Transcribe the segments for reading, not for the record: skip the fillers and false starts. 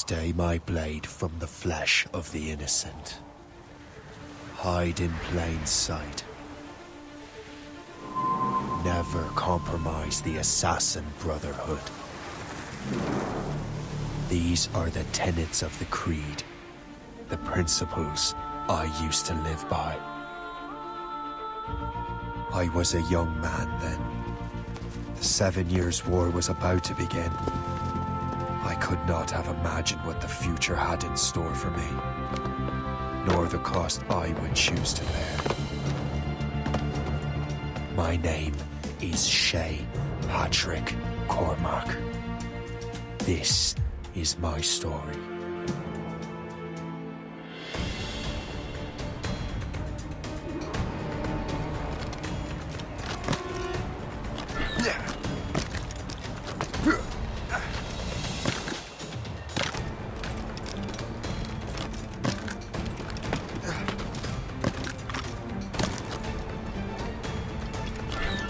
Stay my blade from the flesh of the innocent. Hide in plain sight. Never compromise the Assassin Brotherhood. These are the tenets of the Creed, the principles I used to live by. I was a young man then. The 7 Years' War was about to begin. I could not have imagined what the future had in store for me, nor the cost I would choose to bear. My name is Shay Patrick Cormac. This is my story.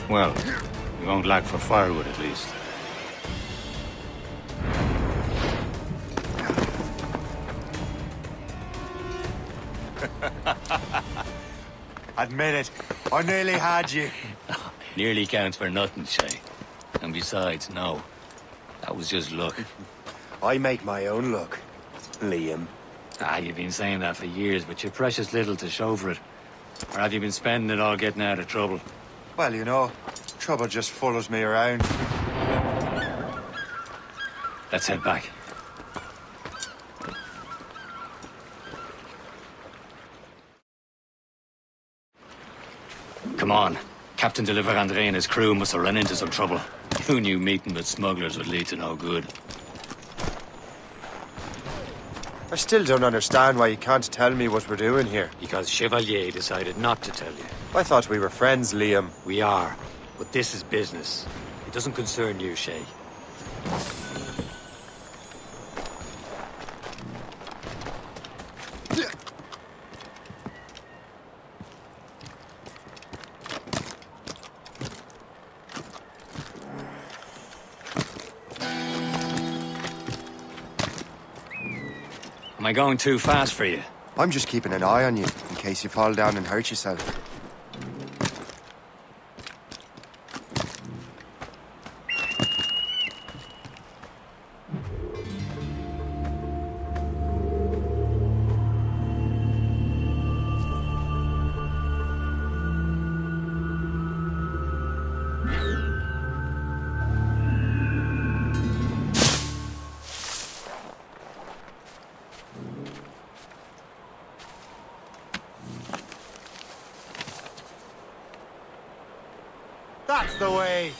Well, we won't lack for firewood at least. Admit it, I nearly had you. Nearly counts for nothing, Shay. And besides, no. That was just luck. I make my own luck, Liam. You've been saying that for years, but you're precious little to show for it. Or have you been spending it all getting out of trouble? Well, you know, trouble just follows me around. Let's head back. Come on. Captain de André and his crew must have run into some trouble. Who knew meeting with smugglers would lead to no good? I still don't understand why you can't tell me what we're doing here. Because Chevalier decided not to tell you. I thought we were friends, Liam. We are, but this is business. It doesn't concern you, Shay. Am I going too fast for you? I'm just keeping an eye on you, in case you fall down and hurt yourself. That's the way!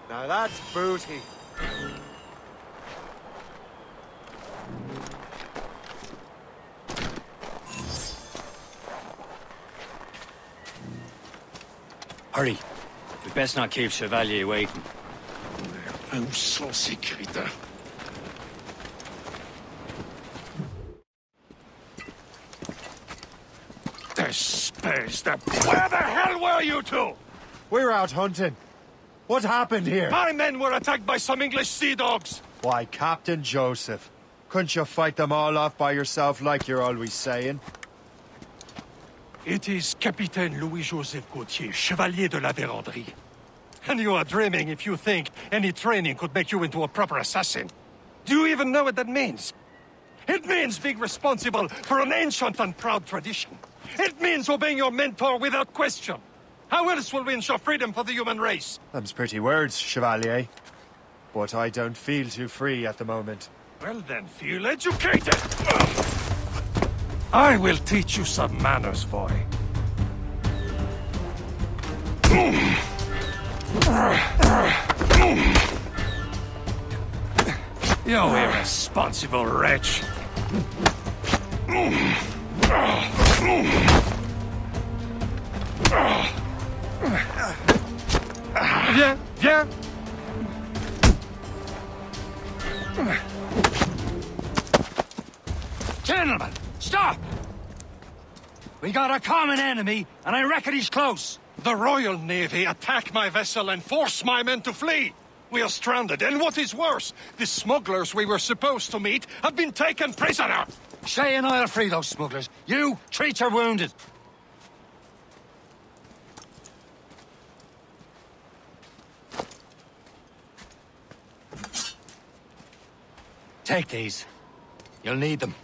Now that's booty. Hurry. We best not keep Chevalier waiting. Où sont ces crétins? Where the hell were you two? We're out hunting. What happened here? My men were attacked by some English sea dogs. Why, Captain Joseph. Couldn't you fight them all off by yourself like you're always saying? It is Capitaine Louis-Joseph Gauthier, Chevalier de la Vérendrye. And you are dreaming if you think any training could make you into a proper assassin. Do you even know what that means? It means being responsible for an ancient and proud tradition. It means obeying your mentor without question. How else will we ensure freedom for the human race? Them's pretty words, Chevalier. But I don't feel too free at the moment. Well then, feel educated! I will teach you some manners, boy. You irresponsible wretch! Viens, viens! Gentlemen, stop! We got a common enemy, and I reckon he's close. The Royal Navy attack my vessel and force my men to flee. We are stranded, and what is worse, the smugglers we were supposed to meet have been taken prisoner. Shay and I'll free those smugglers. You, treat your wounded. Take these. You'll need them.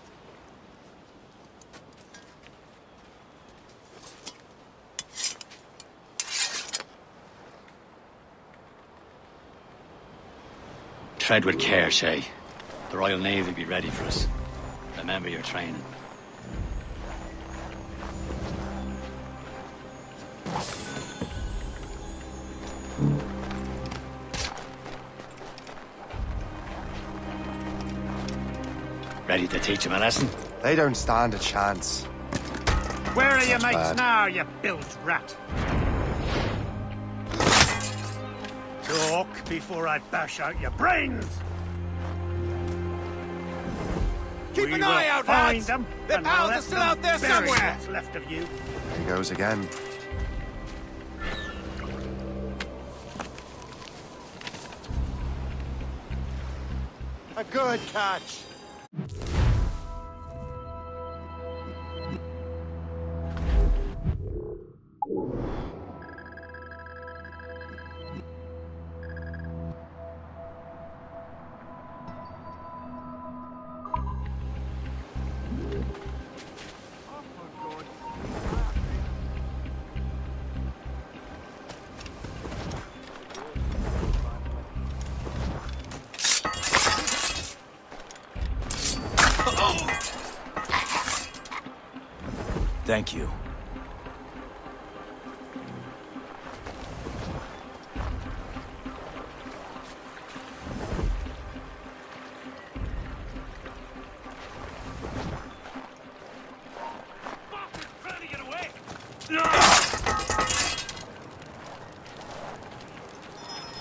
Tread with care, Shay. The Royal Navy will be ready for us. Remember your training. Ready to teach him a lesson? They don't stand a chance. Where are your mates bad. now, you bilge rat? Talk before I bash out your brains! Keep an eye out, find lads! them, Their and pals let are still them out there bury somewhere! what's left of you. There he goes again. A good catch. Thank you.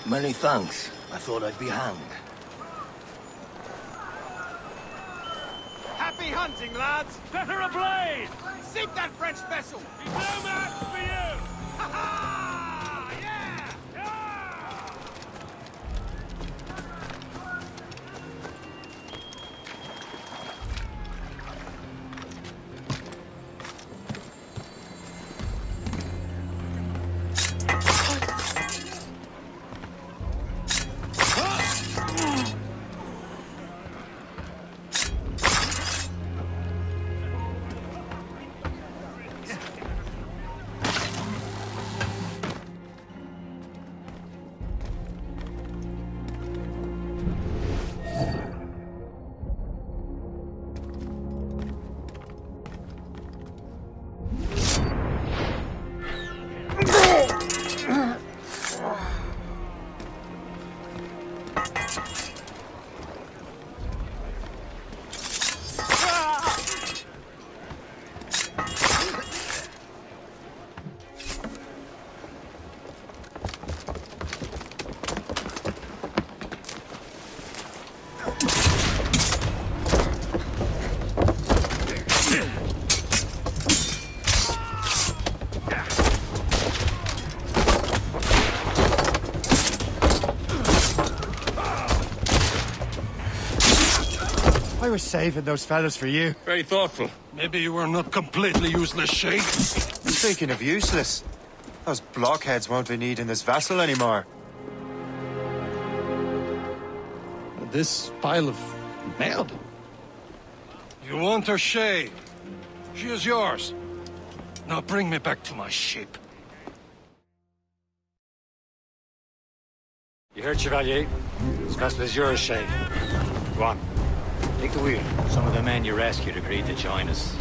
Many thanks. I thought I'd be hanged. Happy hunting, lads! Set her ablaze! Sink that French vessel! No match for you! Ha ha! Yeah! I was saving those fellas for you. Very thoughtful. Maybe you were not completely useless, Shay. Speaking of useless, those blockheads won't be needing this vessel anymore. This pile of merde. You want her, Shay? She is yours. Now bring me back to my ship. You heard, Chevalier? This vessel is yours, Shay. Go on. Take the wheel. Some of the men you rescued agreed to join us.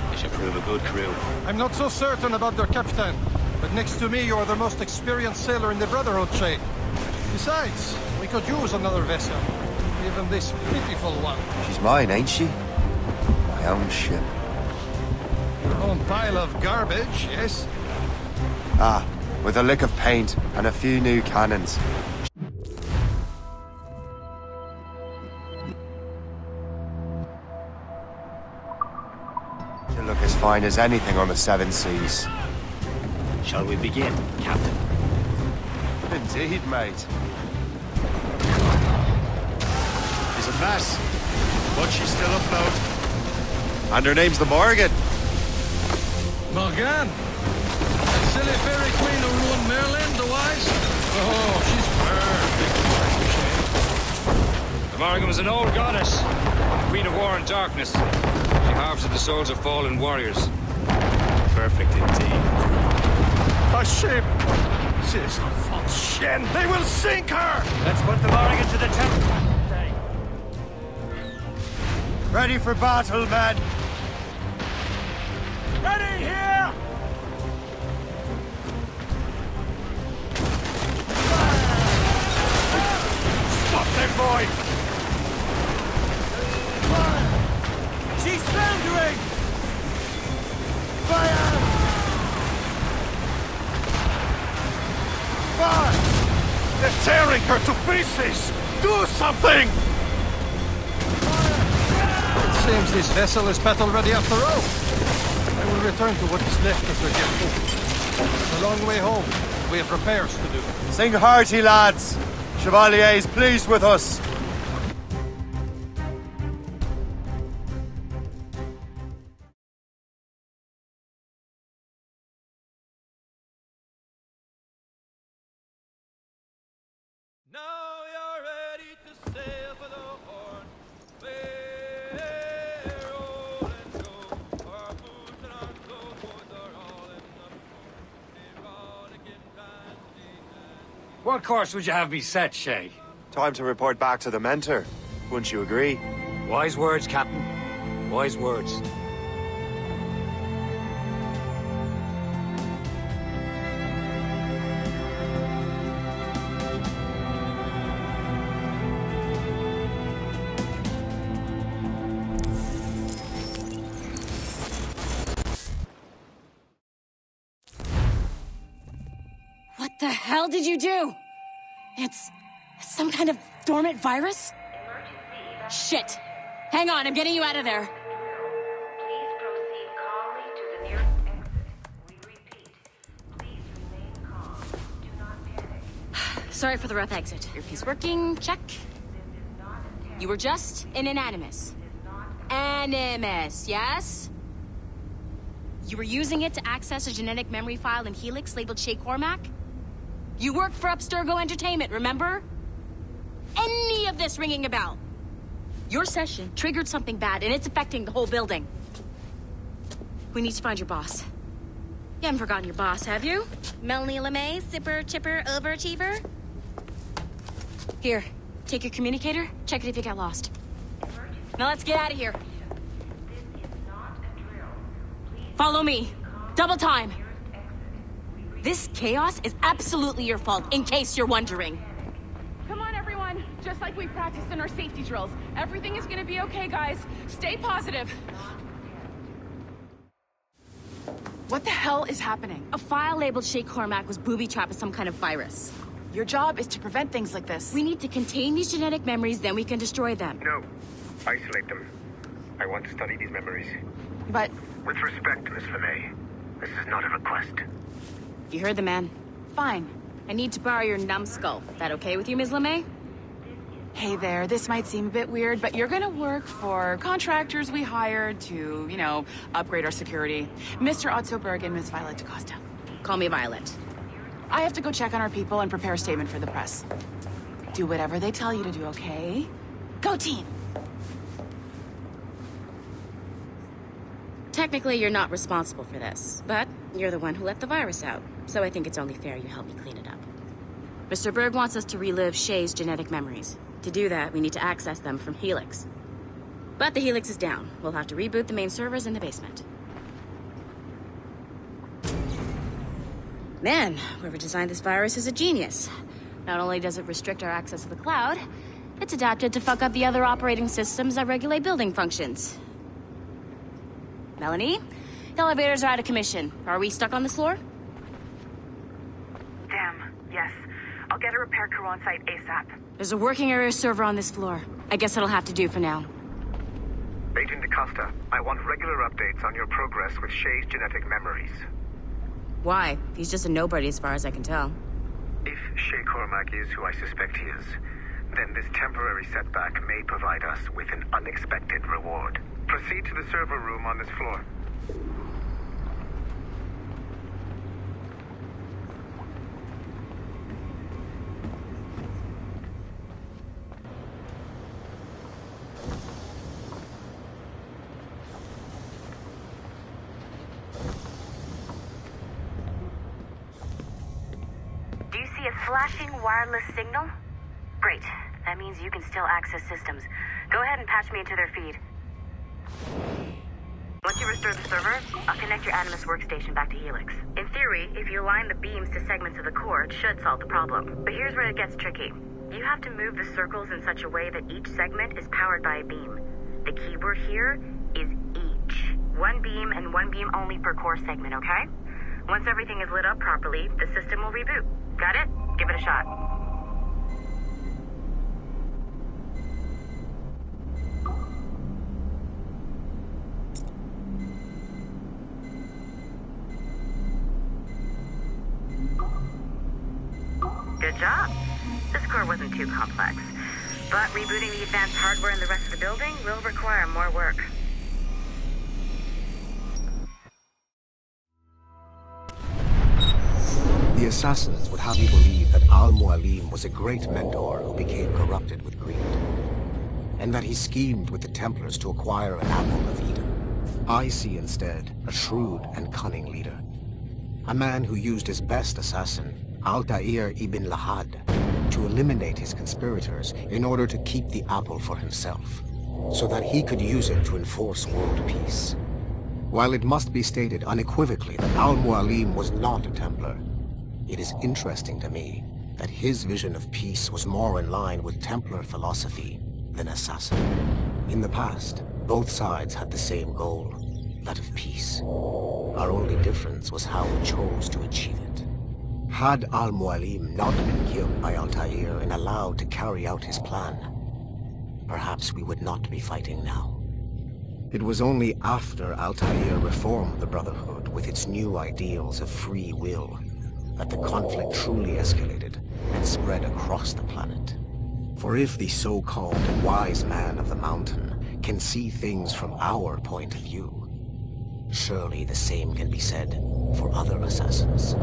They should prove a good crew. I'm not so certain about their captain, but next to me you are the most experienced sailor in the Brotherhood, Shay. Besides, we could use another vessel. Even this pitiful one. She's mine, ain't she? My own ship. Your own pile of garbage, yes? Ah, with a lick of paint and a few new cannons. You look as fine as anything on the Seven Seas. Shall we begin, Captain? Indeed, mate. She's a mess, but she's still afloat. And her name's the Morgan. Morgan? That silly fairy queen who ruined Merlin, the wise? Oh, she's perfect. The Morgan was an old goddess, queen of war and darkness. She harvested the souls of fallen warriors. Perfect indeed. A ship! She is a false shen! They will sink her! Let's put the Morgan to the Templar. Ready for battle, men! Ready here! Stop that boy! She's foundering! Fire! Fire! They're tearing her to pieces! Do something! It seems this vessel is battle-ready after all. I will return to what is left of the ship. It's a long way home. We have repairs to do. Sing hearty, lads! Chevalier is pleased with us. Now you're ready to sail for the Horn. We're rolling go. Our boots and our clothes are all in the What course would you have me set, Shay? Time to report back to the mentor. Wouldn't you agree? Wise words, Captain. Wise words. What the hell did you do? It's some kind of dormant virus? Shit. Hang on, I'm getting you out of there. Please proceed calmly to the nearest exit. We repeat, please remain calm. Do not panic. Sorry for the rough exit. Earpiece working, check. You were just in an animus. Animus, yes? You were using it to access a genetic memory file in Helix labeled Shay Cormac? You worked for Abstergo Entertainment, remember? Any of this ringing a bell? Your session triggered something bad, and it's affecting the whole building. We need to find your boss. You haven't forgotten your boss, have you? Melanie LeMay, zipper, chipper, overachiever? Here, take your communicator, check it if you get lost. Now let's get out of here. Follow me. Double time. This chaos is absolutely your fault, in case you're wondering. Come on, everyone. Just like we practiced in our safety drills. Everything is gonna be okay, guys. Stay positive. What the hell is happening? A file labeled Shay Cormac was booby-trapped with some kind of virus. Your job is to prevent things like this. We need to contain these genetic memories, then we can destroy them. No. Isolate them. I want to study these memories. But... With respect, Miss LeMay, this is not a request. You heard the man. fine. I need to borrow your numbskull. That okay with you, Ms. LeMay? Okay there, this might seem a bit weird, but you're gonna work for contractors we hired to, you know, upgrade our security. Mr. Otto Berg and Miss Violet DaCosta. Call me Violet. I have to go check on our people and prepare a statement for the press. Do whatever they tell you to do, okay? Go team! Technically, you're not responsible for this, but you're the one who let the virus out, so I think it's only fair you help me clean it up. Mr. Berg wants us to relive Shay's genetic memories. To do that, we need to access them from Helix. But the Helix is down. We'll have to reboot the main servers in the basement. Man, whoever designed this virus is a genius. Not only does it restrict our access to the cloud, it's adapted to fuck up the other operating systems that regulate building functions. Melanie? The elevators are out of commission. Are we stuck on this floor? Damn, yes. I'll get a repair crew on site ASAP. There's a working area server on this floor. I guess that'll have to do for now. Agent DaCosta, I want regular updates on your progress with Shay's genetic memories. Why? He's just a nobody as far as I can tell. If Shay Cormac is who I suspect he is, then this temporary setback may provide us with an unexpected reward. Proceed to the server room on this floor. Do you see a flashing wireless signal? Great. That means you can still access systems. Go ahead and patch me into their feed. Once you restore the server, I'll connect your Animus workstation back to Helix. In theory, if you align the beams to segments of the core, it should solve the problem. But here's where it gets tricky. You have to move the circles in such a way that each segment is powered by a beam. The keyword here is each. One beam and one beam only per core segment, okay? Once everything is lit up properly, the system will reboot. Got it? Give it a shot. Good job. This core wasn't too complex, but rebooting the advanced hardware in the rest of the building will require more work. The assassins would have you believe that Al-Mualim was a great mentor who became corrupted with greed, and that he schemed with the Templars to acquire an apple of Eden. I see instead a shrewd and cunning leader, a man who used his best assassin, Altair ibn Lahad, to eliminate his conspirators in order to keep the apple for himself, so that he could use it to enforce world peace. While it must be stated unequivocally that Al-Mualim was not a Templar, it is interesting to me that his vision of peace was more in line with Templar philosophy than assassin. In the past, both sides had the same goal, that of peace. Our only difference was how we chose to achieve it. Had Al-Mualim not been killed by Altair and allowed to carry out his plan, perhaps we would not be fighting now. It was only after Altair reformed the Brotherhood with its new ideals of free will that the conflict truly escalated and spread across the planet. For if the so-called wise man of the mountain can see things from our point of view, surely the same can be said for other assassins.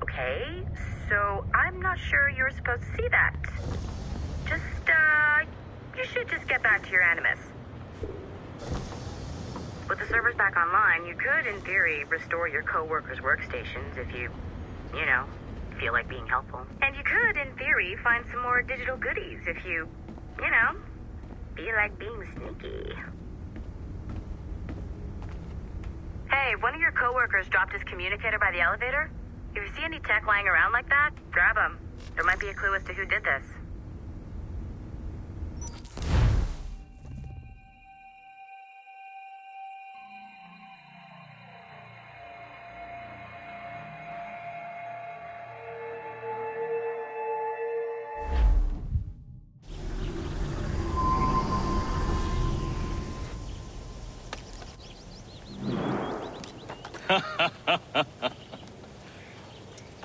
Okay, so I'm not sure you're supposed to see that. You should just get back to your Animus. With the servers back online, you could, in theory, restore your co-workers' workstations if you feel like being helpful. And you could, in theory, find some more digital goodies if you feel like being sneaky. Hey, one of your co-workers dropped his communicator by the elevator. If you see any tech lying around like that, grab them. There might be a clue as to who did this.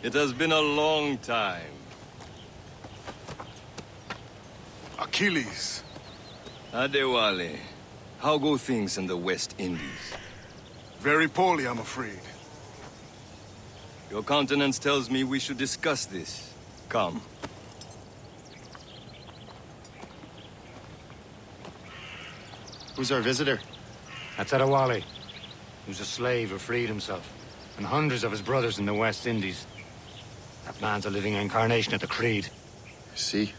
It has been a long time. Achilles. Adewale, how go things in the West Indies? Very poorly, I'm afraid. Your countenance tells me we should discuss this. Come. Who's our visitor? That's Adewale. He was a slave who freed himself, and hundreds of his brothers in the West Indies. That man's a living incarnation of the Creed. I see.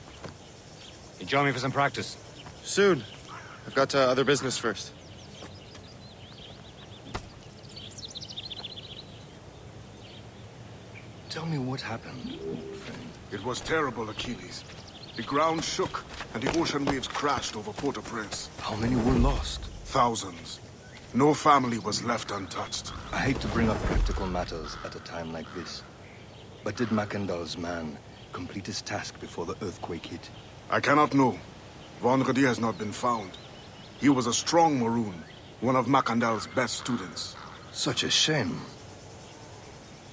You join me for some practice? Soon. I've got other business first. Tell me what happened, old friend. It was terrible, Achilles. The ground shook, and the ocean waves crashed over Port-au-Prince. How many were lost? Thousands. No family was left untouched. I hate to bring up practical matters at a time like this. But did Macandal's man complete his task before the earthquake hit? I cannot know. Vonredi has not been found. He was a strong Maroon, one of Macandal's best students. Such a shame.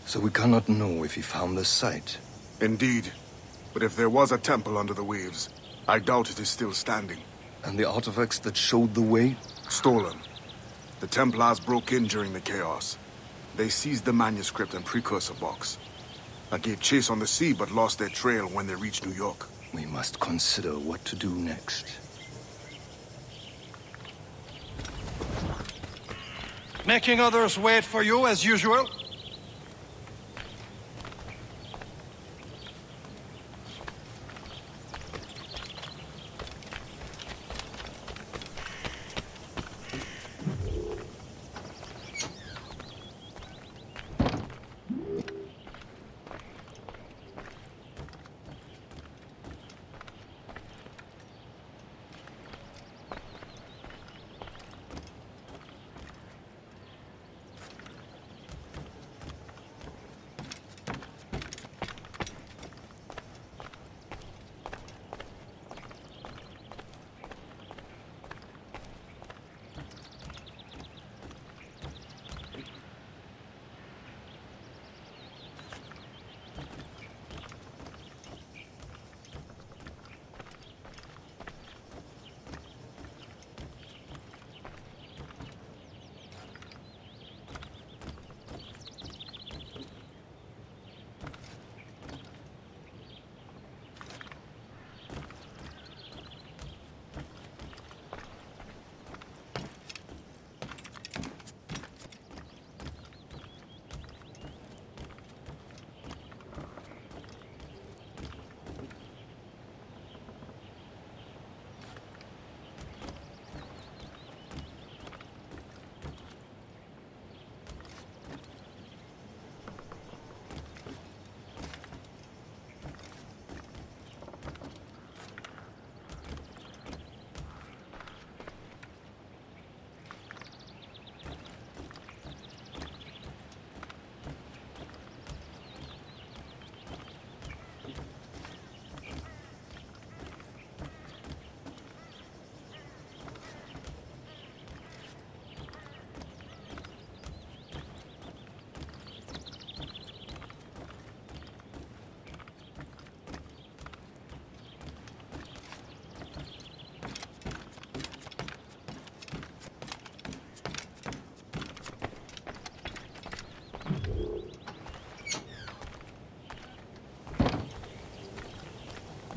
So we cannot know if he found the site. Indeed. But if there was a temple under the waves, I doubt it is still standing. And the artifacts that showed the way? Stolen. The Templars broke in during the chaos. They seized the manuscript and precursor box. I gave chase on the sea, but lost their trail when they reached New York. We must consider what to do next. Making others wait for you as usual?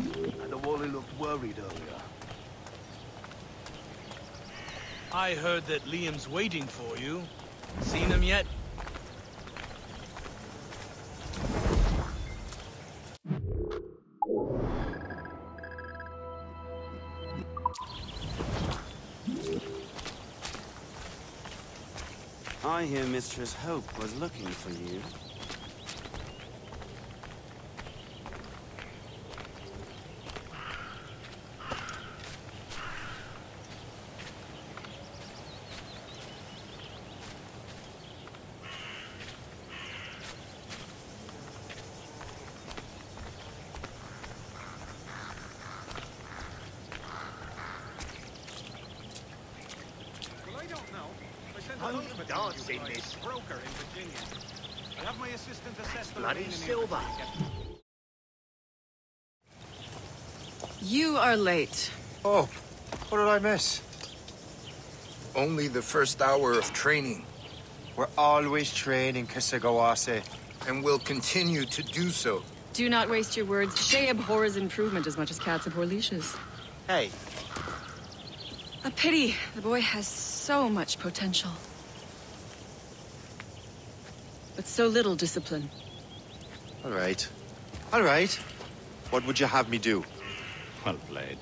Adewale looked worried earlier. I heard that Liam's waiting for you. Seen him yet? I hear Mistress Hope was looking for you. dance in this. Broker in Virginia. I have my assistant assess the Bloody remaining silver. You are late. Oh, what did I miss? Only the first hour of training. We're always training, Kisagawase. And will continue to do so. Do not waste your words. Shay abhors improvement as much as cats abhor leashes. Hey. A pity. The boy has so much potential. But so little discipline. All right. All right. What would you have me do? Well played.